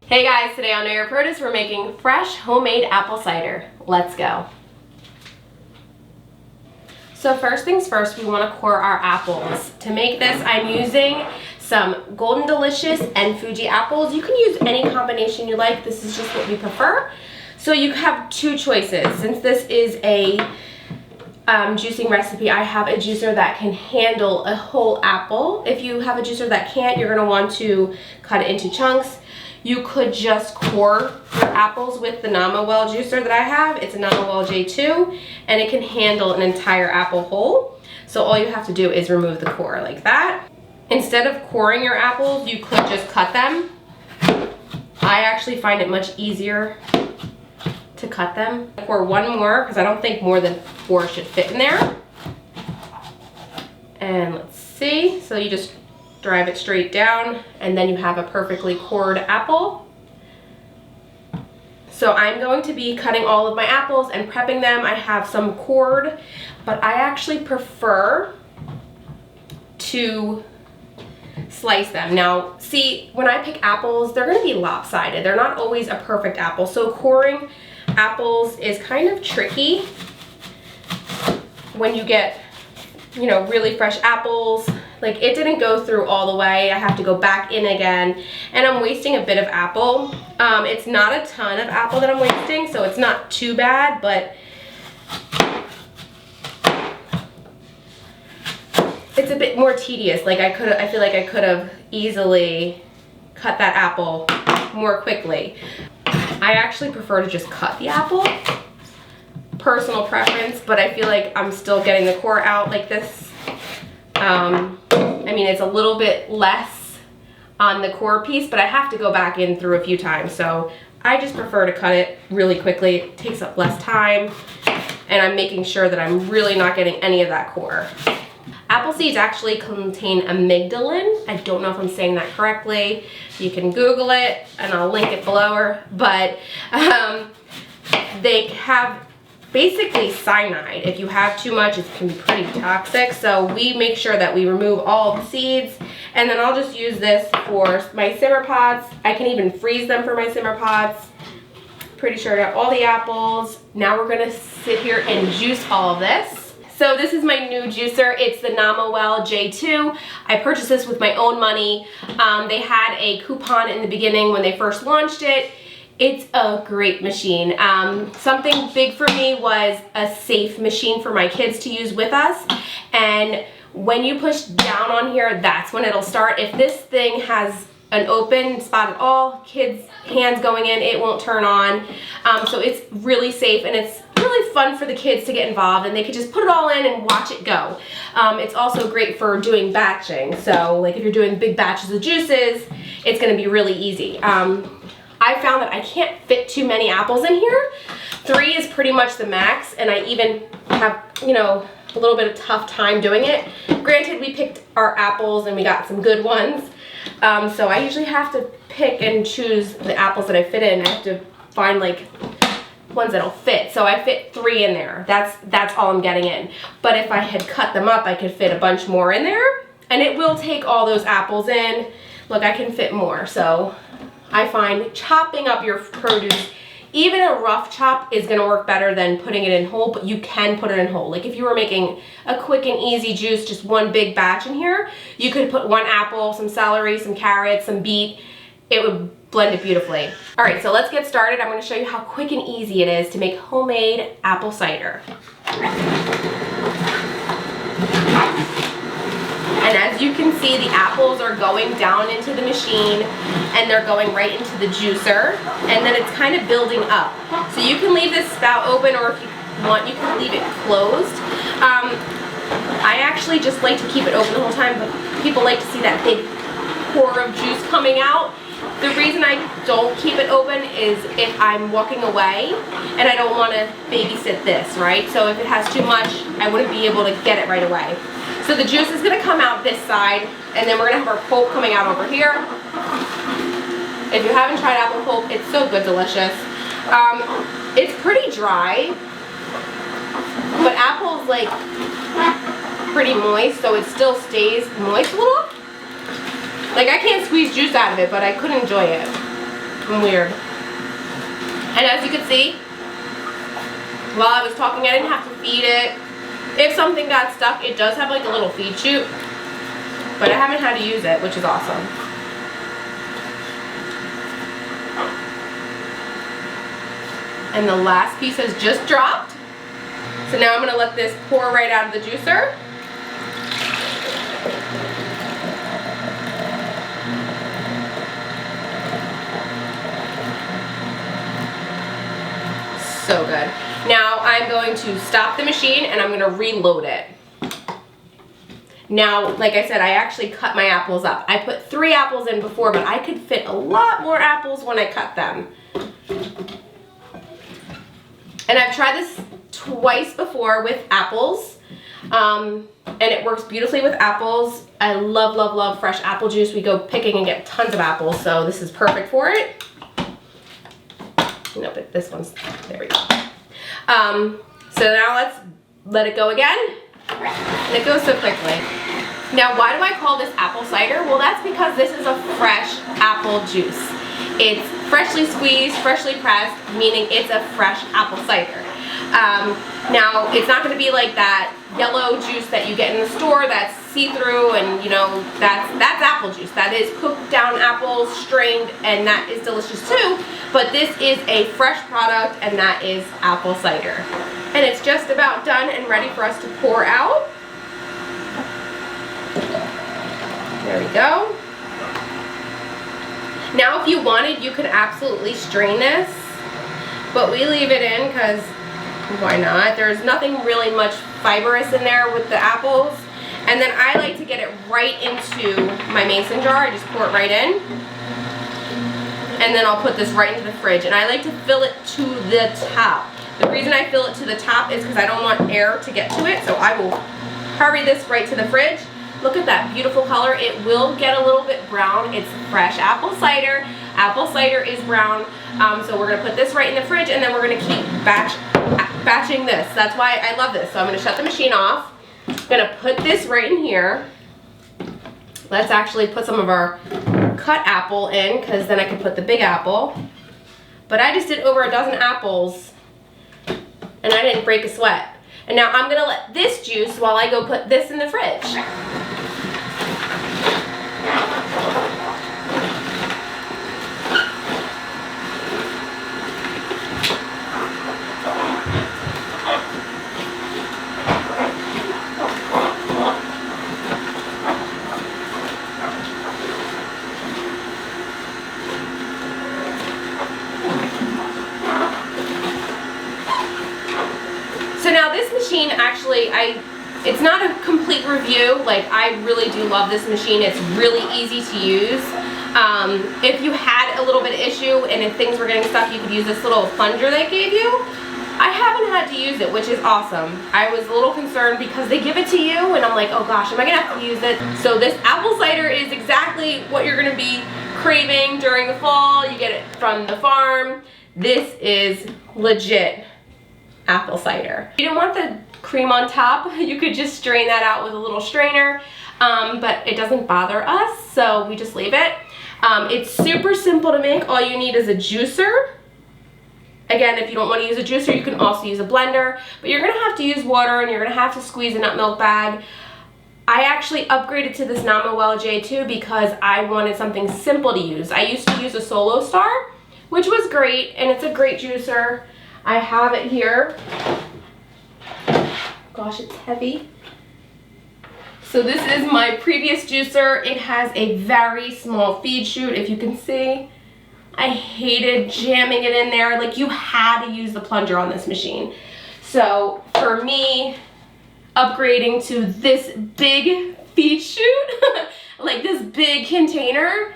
Hey guys, today on Know Your Produce we're making fresh homemade apple cider. Let's go. So first things first, we want to core our apples. To make this, I'm using some Golden Delicious and Fuji apples. You can use any combination you like. This is just what we prefer. So you have two choices. Since this is a juicing recipe, I have a juicer that can handle a whole apple. If you have a juicer that can't, you're going to want to cut it into chunks. You could just core your apples with the Well juicer that I have. It's a Well J2 and it can handle an entire apple whole. So all you have to do is remove the core like that. Instead of coring your apples, you could just cut them. I actually find it much easier to cut them. Core one more because I don't think more than 4 should fit in there. And let's see, so you just drive it straight down and then you have a perfectly cored apple. So I'm going to be cutting all of my apples and prepping them. I have some cored, but I actually prefer to slice them. Now, see, when I pick apples, they're going to be lopsided. They're not always a perfect apple. So coring apples is kind of tricky when you get, you know, really fresh apples. Like, it didn't go through all the way. I have to go back in again, and I'm wasting a bit of apple. It's not a ton of apple that I'm wasting, so it's not too bad, but it's a bit more tedious. Like, I feel like I could have easily cut that apple more quickly. I actually prefer to just cut the apple. Personal preference, but I feel like I'm still getting the core out like this. I mean, it's a little bit less on the core piece, but I have to go back in through a few times. So I just prefer to cut it really quickly. It takes up less time, and I'm making sure that I'm really not getting any of that core. Apple seeds actually contain amygdalin. I don't know if I'm saying that correctly. You can Google it, and I'll link it below. But they have basically cyanide. If you have too much, it can be pretty toxic. So we make sure that we remove all the seeds, and then I'll just use this for my simmer pots. I can even freeze them for my simmer pots. Pretty sure I got all the apples. Now we're gonna sit here and juice all of this. So this is my new juicer. It's the Well J2. I purchased this with my own money. They had a coupon in the beginning when they first launched it. It's a great machine. Something big for me was a safe machine for my kids to use with us. And when you push down on here, that's when it'll start. If this thing has an open spot at all, kids' hands going in, it won't turn on. So it's really safe, and it's really fun for the kids to get involved, and they could just put it all in and watch it go. It's also great for doing batching. So like if you're doing big batches of juices, it's gonna be really easy. I found that I can't fit too many apples in here. 3 is pretty much the max, and I even have, you know, a little bit of tough time doing it. Granted, we picked our apples and we got some good ones. So I usually have to pick and choose the apples that I fit in. I have to find like ones that'll fit. So I fit 3 in there. That's all I'm getting in. But if I had cut them up, I could fit a bunch more in there, and it will take all those apples in. Look, I can fit more. So I find chopping up your produce, even a rough chop, is going to work better than putting it in whole, but you can put it in whole. Like if you were making a quick and easy juice, just one big batch in here, you could put 1 apple, some celery, some carrots, some beet. It would blend it beautifully. All right, so let's get started. I'm going to show you how quick and easy it is to make homemade apple cider. And as you can see, the apples are going down into the machine, and they're going right into the juicer, and then it's kind of building up. So you can leave this spout open, or if you want, you can leave it closed. I actually just like to keep it open the whole time, but people like to see that big pour of juice coming out. The reason I don't keep it open is if I'm walking away and I don't want to babysit this, right? So if it has too much, I wouldn't be able to get it right away. So the juice is going to come out this side, and then we're going to have our pulp coming out over here. If you haven't tried apple pulp, it's so good, delicious. It's pretty dry, but apple's like pretty moist, so it still stays moist a little. Like I can't squeeze juice out of it, but I could enjoy it. I'm weird. And as you can see, while I was talking, I didn't have to feed it. If something got stuck, it does have like a little feed chute, but I haven't had to use it, which is awesome. And the last piece has just dropped. So now I'm gonna let this pour right out of the juicer. So good. Now I'm going to stop the machine and I'm gonna reload it. Now, like I said, I actually cut my apples up. I put 3 apples in before, but I could fit a lot more apples when I cut them. And I've tried this twice before with apples, and it works beautifully with apples. I love, love, love fresh apple juice. We go picking and get tons of apples, so this is perfect for it. No, but this one's, there we go. So now let's let it go again. And it goes so quickly. Now, why do I call this apple cider? Well, that's because this is a fresh apple juice. It's freshly squeezed, freshly pressed, meaning it's a fresh apple cider. Now, it's not going to be like that yellow juice that you get in the store that's see-through, and you know, that's apple juice. That is cooked down apples, strained, and that is delicious too. But this is a fresh product, and that is apple cider. And it's just about done and ready for us to pour out. There we go. Now, if you wanted, you could absolutely strain this, but we leave it in because why not? There's nothing really much fibrous in there with the apples. And then I like to get it right into my mason jar. I just pour it right in. And then I'll put this right into the fridge. And I like to fill it to the top. The reason I fill it to the top is because I don't want air to get to it. So I will hurry this right to the fridge. Look at that beautiful color. It will get a little bit brown. It's fresh apple cider. Apple cider is brown. So we're going to put this right in the fridge, and then we're going to keep batching this. That's why I love this. So I'm going to shut the machine off. I'm going to put this right in here. Let's actually put some of our cut apple in, because then I can put the big apple. But I just did over a dozen apples, and I didn't break a sweat. And now I'm going to let this juice while I go put this in the fridge. So now this machine actually, it's not a complete review. Like, I really do love this machine. It's really easy to use. If you had a little bit of issue and if things were getting stuck, you could use this little plunger they gave you. I haven't had to use it, which is awesome. I was a little concerned because they give it to you and I'm like, oh gosh, am I gonna have to use it? So this apple cider is exactly what you're gonna be craving during the fall. You get it from the farm. This is legit apple cider. If you don't want the cream on top, you could just strain that out with a little strainer, but it doesn't bother us, so we just leave it. It's super simple to make. All you need is a juicer. Again, if you don't want to use a juicer, you can also use a blender, but you're gonna have to use water and you're gonna have to squeeze a nut milk bag. I actually upgraded to this Well J2 because I wanted something simple to use. I used to use a Solo Star, which was great, and it's a great juicer. I have it here. Gosh, it's heavy. So this is my previous juicer. It has a very small feed chute, if you can see. I hated jamming it in there. Like, you had to use the plunger on this machine. So for me, upgrading to this big feed chute, like this big container,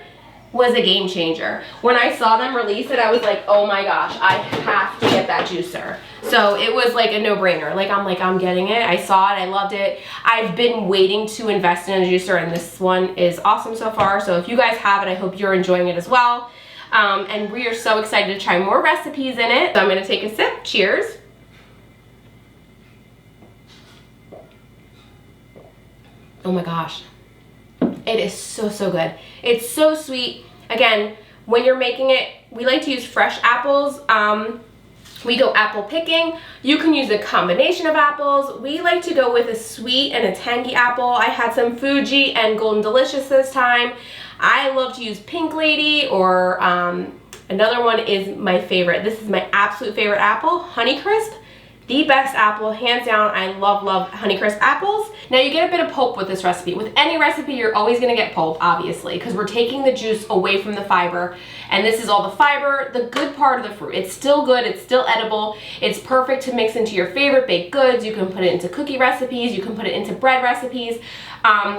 was a game changer. When I saw them release it, I was like, oh my gosh, I have to get that juicer. So it was like a no-brainer. I'm getting it. I saw it, I loved it. I've been waiting to invest in a juicer, and this one is awesome so far. So if you guys have it, I hope you're enjoying it as well. And we are so excited to try more recipes in it. So I'm gonna take a sip. Cheers. Oh my gosh. It is so, so good. It's so sweet. Again, when you're making it, we like to use fresh apples. We go apple picking. You can use a combination of apples. We like to go with a sweet and a tangy apple. I had some Fuji and Golden Delicious this time. I love to use Pink Lady, or another one is my favorite. This is my absolute favorite apple, Honeycrisp. The best apple, hands down. I love Honeycrisp apples. Now you get a bit of pulp with this recipe. With any recipe, you're always gonna get pulp, obviously, because we're taking the juice away from the fiber. And this is all the fiber, the good part of the fruit. It's still good, it's still edible. It's perfect to mix into your favorite baked goods. You can put it into cookie recipes, you can put it into bread recipes.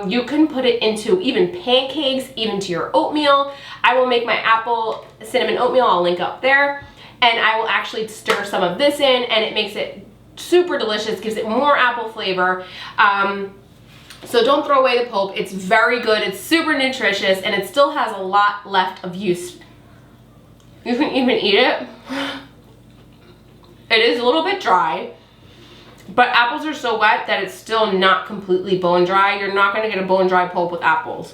You can put it into even pancakes, even to your oatmeal. I will make my apple cinnamon oatmeal, I'll link up there. And I will actually stir some of this in, and it makes it super delicious, gives it more apple flavor. So don't throw away the pulp. It's very good, it's super nutritious, and it still has a lot left of use. You can even eat it. It is a little bit dry, but apples are so wet that it's still not completely bone dry. You're not gonna get a bone dry pulp with apples.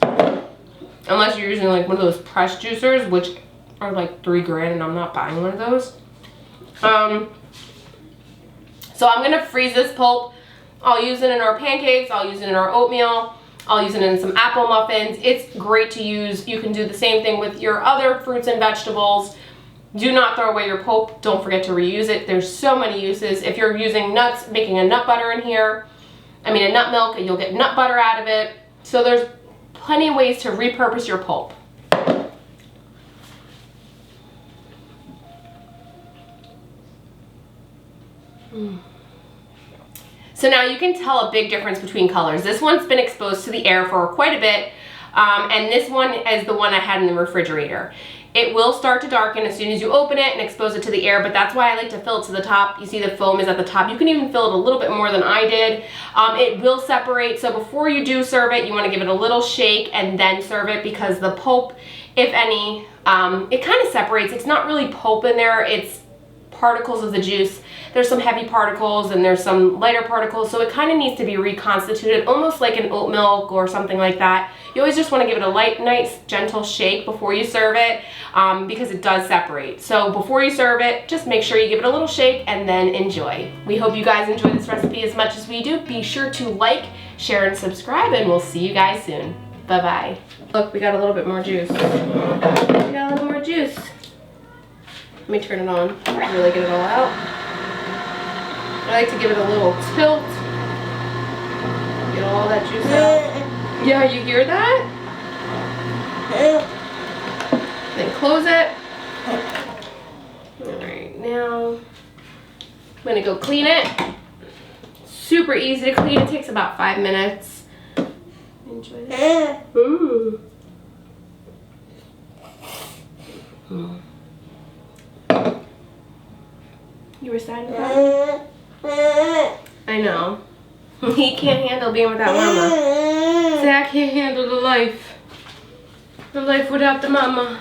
Unless you're using like one of those press juicers, which are like $3 grand, and I'm not buying one of those. So I'm gonna freeze this pulp. I'll use it in our pancakes, I'll use it in our oatmeal, I'll use it in some apple muffins. It's great to use. You can do the same thing with your other fruits and vegetables. Do not throw away your pulp. Don't forget to reuse it. There's so many uses. If you're using nuts, making a nut butter in here, a nut milk, you'll get nut butter out of it. So there's plenty of ways to repurpose your pulp. So now you can tell a big difference between colors. This one's been exposed to the air for quite a bit, and this one is the one I had in the refrigerator. It will start to darken as soon as you open it and expose it to the air, but that's why I like to fill it to the top. You see the foam is at the top. You can even fill it a little bit more than I did. It will separate, so before you do serve it, you want to give it a little shake and then serve it, because the pulp, if any, it kind of separates. It's not really pulp in there, it's particles of the juice. There's some heavy particles and there's some lighter particles, so it kind of needs to be reconstituted, almost like an oat milk or something like that. You always just want to give it a light, nice, gentle shake before you serve it, because it does separate. So before you serve it, just make sure you give it a little shake and then enjoy. We hope you guys enjoy this recipe as much as we do. Be sure to like, share, and subscribe, and we'll see you guys soon. Bye-bye. Look, we got a little bit more juice. We got a little more juice. Let me turn it on, really get it all out. I like to give it a little tilt. Get all that juice out. Yeah, you hear that? Then close it. Alright, now I'm gonna go clean it. Super easy to clean, it takes about 5 minutes. Enjoy this. Ooh. You were excited about it? I know. He can't handle being without mama. Say, I can't handle the life. The life without the mama.